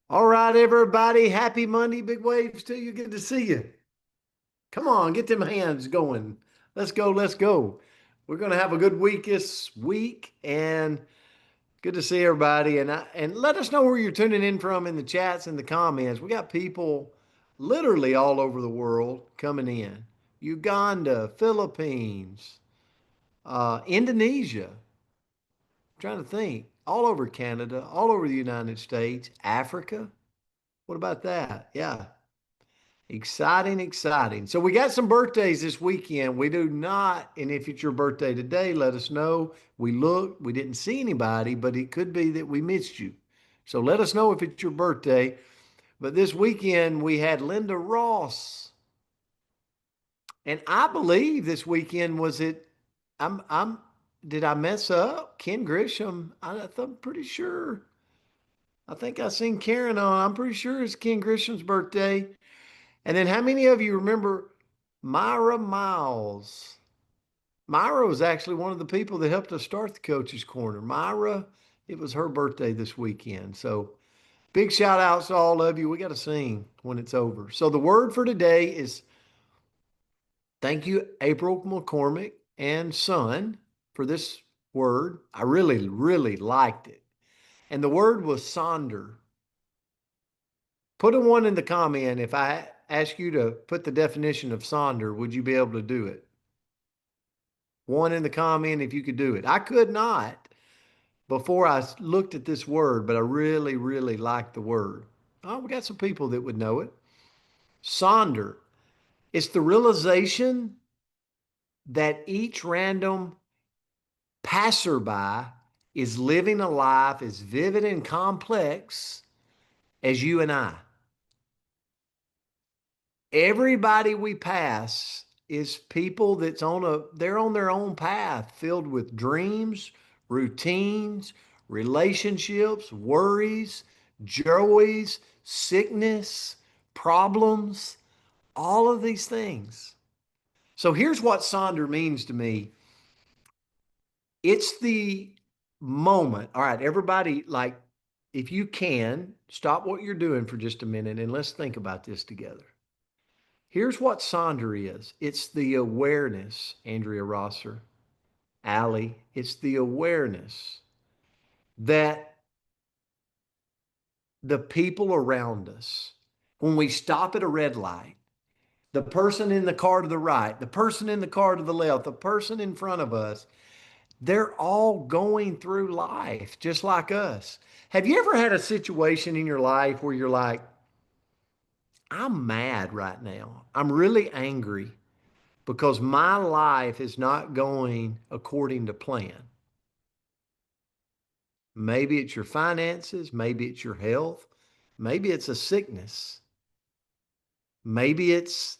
All right, everybody. Happy Monday. Big waves to you. Good to see you. Come on, get them hands going. Let's go. Let's go. We're going to have a good week this week, and good to see everybody. And let us know where you're tuning in from in the chats and the comments. We got people literally all over the world coming in. Uganda, Philippines, Indonesia. I'm trying to think. All over Canada, all over the United States, Africa. What about that? Yeah. Exciting, exciting. So we got some birthdays this weekend. We do not, and if it's your birthday today, let us know. We looked, we didn't see anybody, but it could be that we missed you. So let us know if it's your birthday. But this weekend we had Linda Ross. And I believe this weekend was it I'm did I mess up? Ken Grisham. I'm pretty sure. I think I seen Karen on. I'm pretty sure it's Ken Grisham's birthday. And then how many of you remember Myra Miles? Myra was actually one of the people that helped us start the Coach's Corner. Myra, it was her birthday this weekend. So big shout outs to all of you. We got to sing when it's over. So the word for today is thank you, April McCormick and Son, for this word. I really, really liked it. And the word was Sonder. Put a one in the comment. If I ask you to put the definition of Sonder, would you be able to do it? One in the comment if you could do it. I could not before I looked at this word, but I really, really like the word. Oh, we got some people that would know it. Sonder. It's the realization that each random passerby is living a life as vivid and complex as you and I. Everybody we pass is people they're on their own path filled with dreams, routines, relationships, worries, joys, sickness, problems, all of these things. So here's what Sonder means to me. It's the moment. All right, everybody, like, if you can, stop what you're doing for just a minute and let's think about this together. Here's what Sonder is. It's the awareness, Andrea Rosser, Allie. It's the awareness that the people around us, when we stop at a red light, the person in the car to the right, the person in the car to the left, the person in front of us, they're all going through life just like us. Have you ever had a situation in your life where you're like, I'm mad right now. I'm really angry because my life is not going according to plan. Maybe it's your finances, maybe it's your health, maybe it's a sickness, maybe it's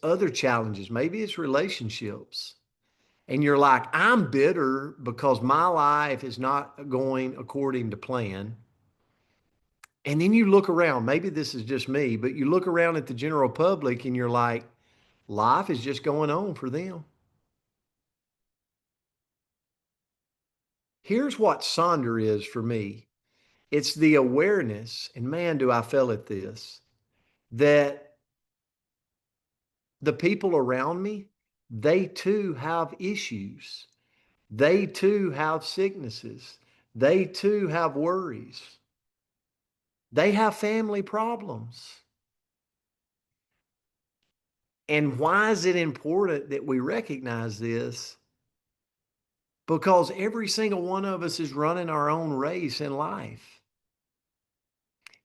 other challenges, maybe it's relationships. And you're like, I'm bitter because my life is not going according to plan. And then you look around, maybe this is just me, but you look around at the general public and you're like, life is just going on for them. Here's what Sonder is for me. It's the awareness, and man, do I feel at this, that the people around me, they too have issues. They too have sicknesses. They too have worries. They have family problems. And why is it important that we recognize this? Because every single one of us is running our own race in life.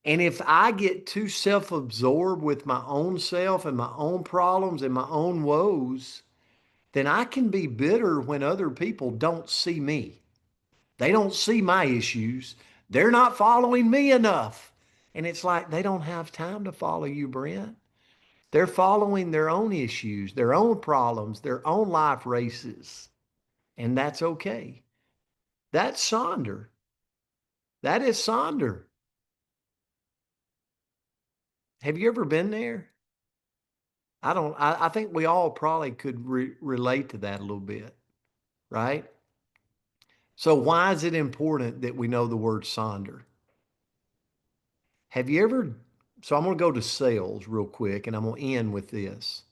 And if I get too self absorbed with my own self and my own problems and my own woes, then I can be bitter when other people don't see me. They don't see my issues. They're not following me enough. And it's like they don't have time to follow you, Brent. They're following their own issues, their own problems, their own life races. And that's okay. That's Sonder. That is Sonder. Have you ever been there? I think we all probably could relate to that a little bit, right? So why is it important that we know the word Sonder? Have you ever, so I'm going to go to sales real quick and I'm going to end with this.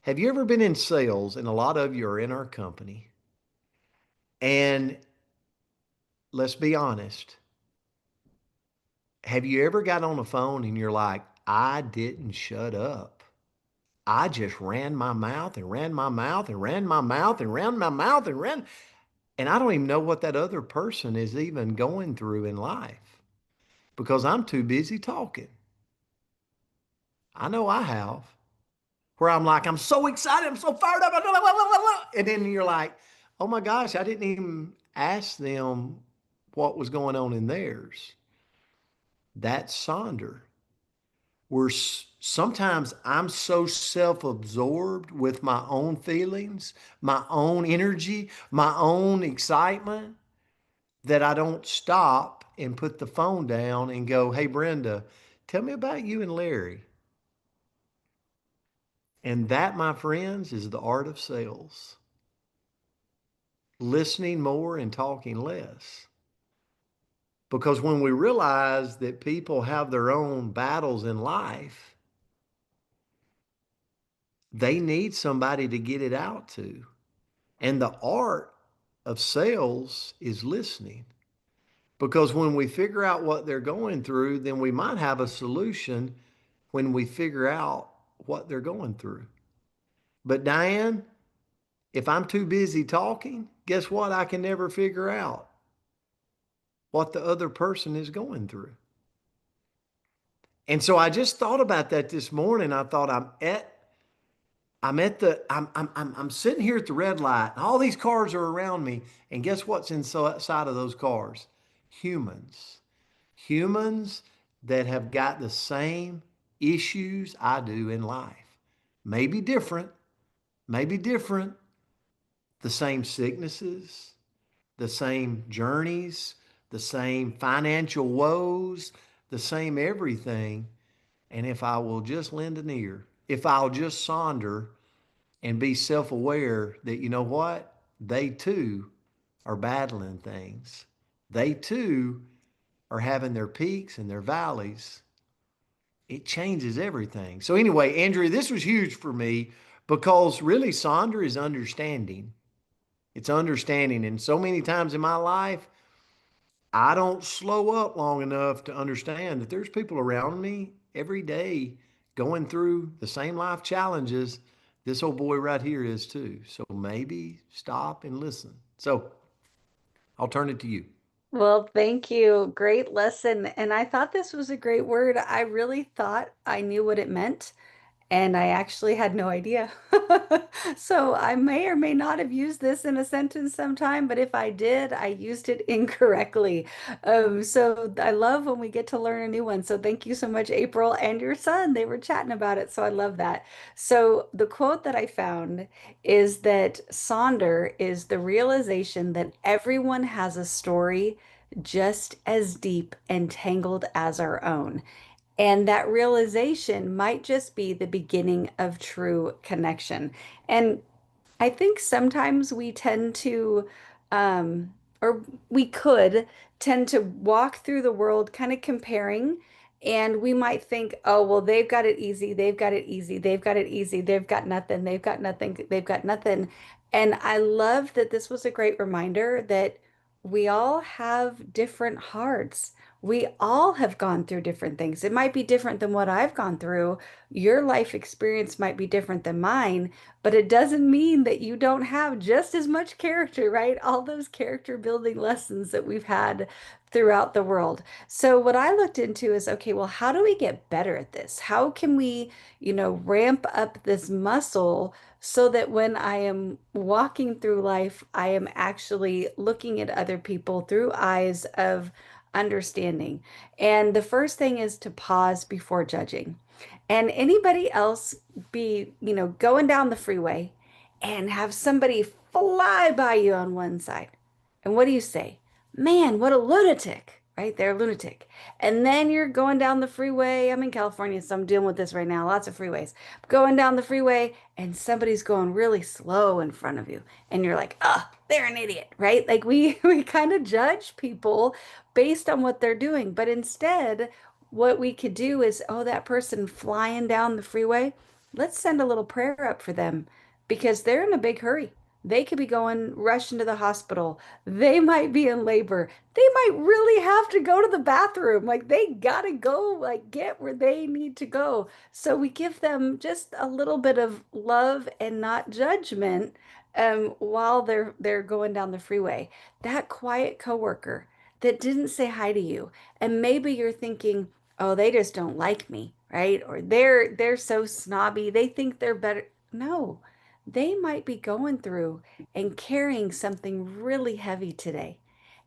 Have you ever been in sales, and a lot of you are in our company, and let's be honest, have you ever got on the phone and you're like, I didn't shut up. I just ran my mouth and ran my mouth and ran my mouth and ran my mouth and ran, and I don't even know what that other person is even going through in life because I'm too busy talking. I know I have. Where I'm like, I'm so excited, I'm so fired up, and then you're like, oh my gosh, I didn't even ask them what was going on in theirs. That's Sonder. Where sometimes I'm so self-absorbed with my own feelings, my own energy, my own excitement that I don't stop and put the phone down and go, hey, Brenda, tell me about you and Larry. And that, my friends, is the art of sales. Listening more and talking less. Because when we realize that people have their own battles in life, they need somebody to get it out to. And the art of sales is listening. Because when we figure out what they're going through, then we might have a solution when we figure out what they're going through. But Diane, if I'm too busy talking, guess what? I can never figure out what the other person is going through. And so I just thought about that this morning. I thought I'm sitting here at the red light and all these cars are around me. And guess what's inside of those cars? Humans. Humans that have got the same issues I do in life. Maybe different, maybe different. The same sicknesses, the same journeys, the same financial woes, the same everything. And if I will just lend an ear, if I'll just sonder and be self aware that, you know what? They too are battling things. They too are having their peaks and their valleys. It changes everything. So, anyway, Andrea, this was huge for me because really Sonder is understanding. It's understanding. And so many times in my life, I don't slow up long enough to understand that there's people around me every day going through the same life challenges this old boy right here is too. So maybe stop and listen. So I'll turn it to you. Well, thank you. Great lesson. And I thought this was a great word. I really thought I knew what it meant, and I actually had no idea. So I may or may not have used this in a sentence sometime, but if I did, I used it incorrectly. So I love when we get to learn a new one. So thank you so much, April, and your son. They were chatting about it, so I love that. So the quote that I found is that Sonder is the realization that everyone has a story just as deep and tangled as our own. And that realization might just be the beginning of true connection. And I think sometimes we tend to, or we could tend to walk through the world kind of comparing, and we might think, oh, well, they've got it easy, they've got it easy, they've got it easy, they've got nothing, they've got nothing, they've got nothing. And I love that this was a great reminder that we all have different hearts. We all have gone through different things. It might be different than what I've gone through. Your life experience might be different than mine, but it doesn't mean that you don't have just as much character, right? All those character building lessons that we've had throughout the world. So what I looked into is, okay, well, how do we get better at this? How can we, ramp up this muscle so that when I am walking through life, I am actually looking at other people through eyes of understanding. And the first thing is to pause before judging. And anybody else be, going down the freeway and have somebody fly by you on one side. And what do you say? Man, what a lunatic, right? They're a lunatic. And then you're going down the freeway. I'm in California, so I'm dealing with this right now. Lots of freeways. Going down the freeway and somebody's going really slow in front of you. And you're like, oh, they're an idiot, right? Like we we kind of judge people based on what they're doing. But instead, what we could do is, oh, that person flying down the freeway, let's send a little prayer up for them because they're in a big hurry. They could be going rushing to the hospital. They might be in labor. They might really have to go to the bathroom. Like they gotta go, like get where they need to go. So we give them just a little bit of love and not judgment while they're going down the freeway. That quiet coworker that didn't say hi to you, and maybe you're thinking, oh, they just don't like me, right? Or they're so snobby. They think they're better. No, they might be going through and carrying something really heavy today.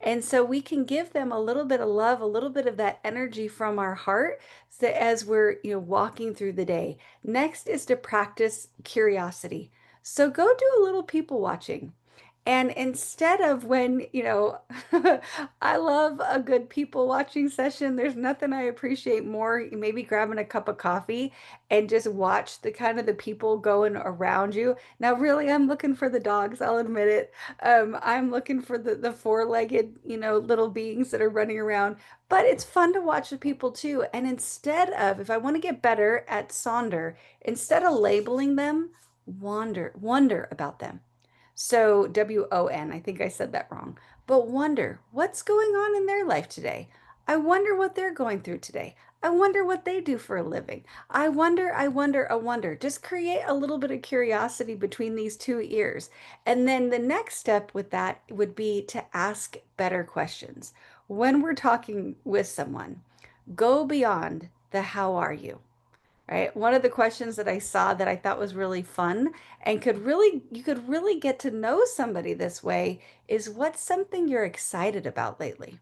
And so we can give them a little bit of love, a little bit of that energy from our heart so as we're, walking through the day. Next is to practice curiosity. So go do a little people watching. And instead of when, I love a good people watching session. There's nothing I appreciate more. Maybe grabbing a cup of coffee and just watch the kind of the people going around you. Now, really, I'm looking for the dogs. I'll admit it. I'm looking for the four-legged, little beings that are running around. But it's fun to watch the people too. And instead of, if I want to get better at Sonder, instead of labeling them, wonder about them. So WON, I think I said that wrong. But wonder what's going on in their life today. I wonder what they're going through today. I wonder what they do for a living. I wonder. Just create a little bit of curiosity between these two ears. And then the next step with that would be to ask better questions. When we're talking with someone, go beyond the how are you? Right? One of the questions that I saw that I thought was really fun and you could really get to know somebody this way is what's something you're excited about lately?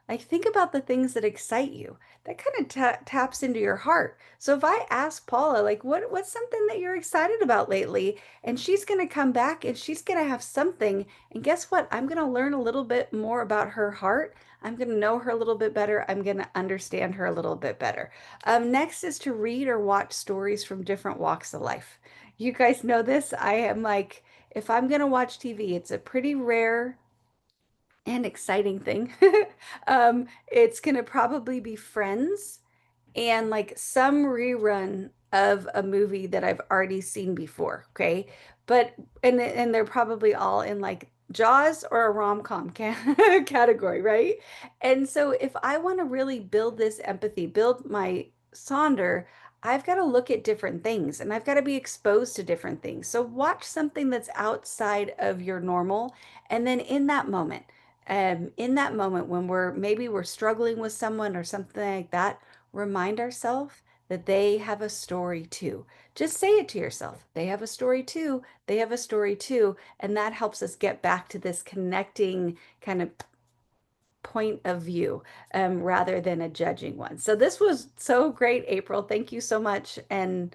Like, think about the things that excite you. That kind of taps into your heart. So if I ask Paula, like, what's something that you're excited about lately? And she's going to come back and she's going to have something. And guess what? I'm going to learn a little bit more about her heart. I'm going to know her a little bit better. I'm going to understand her a little bit better. Next is to read or watch stories from different walks of life. You guys know this. I am like, if I'm going to watch TV, it's a pretty rare and exciting thing. It's gonna probably be Friends and like some rerun of a movie that I've already seen before. Okay, but and they're probably all in like Jaws or a rom-com category, right? And so if I want to really build this empathy, build my Sonder, I've got to look at different things and I've got to be exposed to different things. So watch something that's outside of your normal, and then in that moment when we're struggling with someone or something like that, remind ourselves that they have a story too. Just say it to yourself. They have a story too. They have a story too. And that helps us get back to this connecting kind of point of view rather than a judging one. So this was so great, April. Thank you so much. And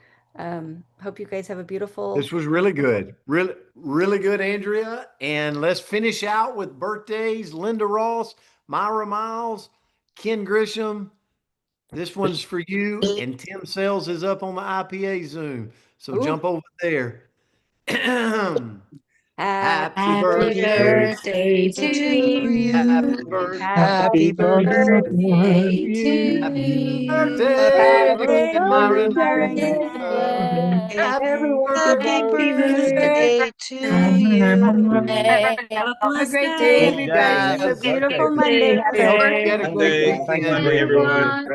hope you guys have a beautiful. This was really good. Really, really good, Andrea. And let's finish out with birthdays. Linda Ross, Myra Miles, Ken Grisham. This one's for you. And Tim Sells is up on the IPA Zoom. So Ooh, jump over there. Happy happy Happy birthday. birthday birthday to to Happy you. birthday you. Happy Happy to birthday birthday to to you. you. you. Birthday, Happy Birthday, Myra Myra, and Myra, Linda. birthday. Happy Happy birthday. birthday to you. Have a Blessed great day, day. Good everybody. Have a jazz. beautiful Monday. Hey, hope Happy you had a great birthday. Monday. weekend. Everyone.